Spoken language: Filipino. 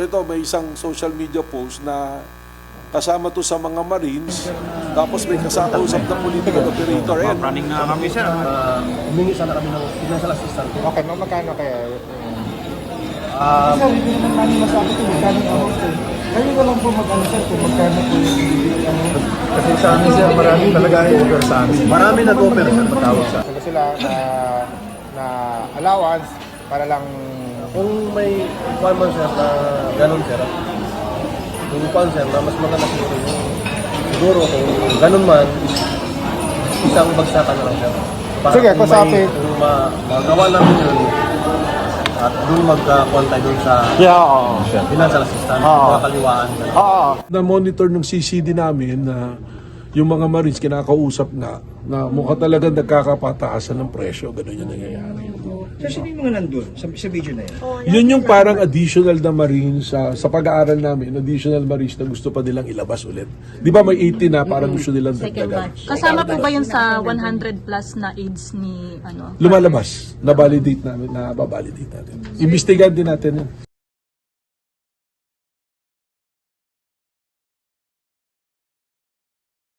Ito, may isang social media post na kasama to sa mga Marines, tapos may kasakausap na political operator. Running na kami, sir. Humingi sana kami ng financial assistance. Okay, magkano kaya? Sir, hindi naman namin masabi kung magkano ang amount eh. Kayo na lang po mag-ano sir kung magkano po yung bibigyan ano. Kasi sa amin sir, marami talaga over sa amin. Marami nag-offer sir, matawag sa. Sila na allowance para lang Kung may kwan man sir na ganun sir, yung kwan sir na mas maganda siguro kung ganun man, isang bagsakan na lang sir. Para Sige, kung kusapin. kung magawa namin yun, at doon magka-kwan tayo doon sa financial assistance, makakaliwaan. Na-monitor ng CCD namin na yung mga Marines kinakausap na mukha talagang nagkakapataasan ng presyo. Ganun yung nangyayari. Sir, sino yung mga nandun sa video na yan? Yun yung parang additional na Marines sa pag-aaral namin, additional Marines na gusto pa nilang ilabas ulit. Di ba may 80 na parang gusto nilang dagdagan? Kasama po ba yun sa 100 plus na aids ni ano? Lumalabas, na-validate namin, na-validate natin. Imbestigahan din natin yun.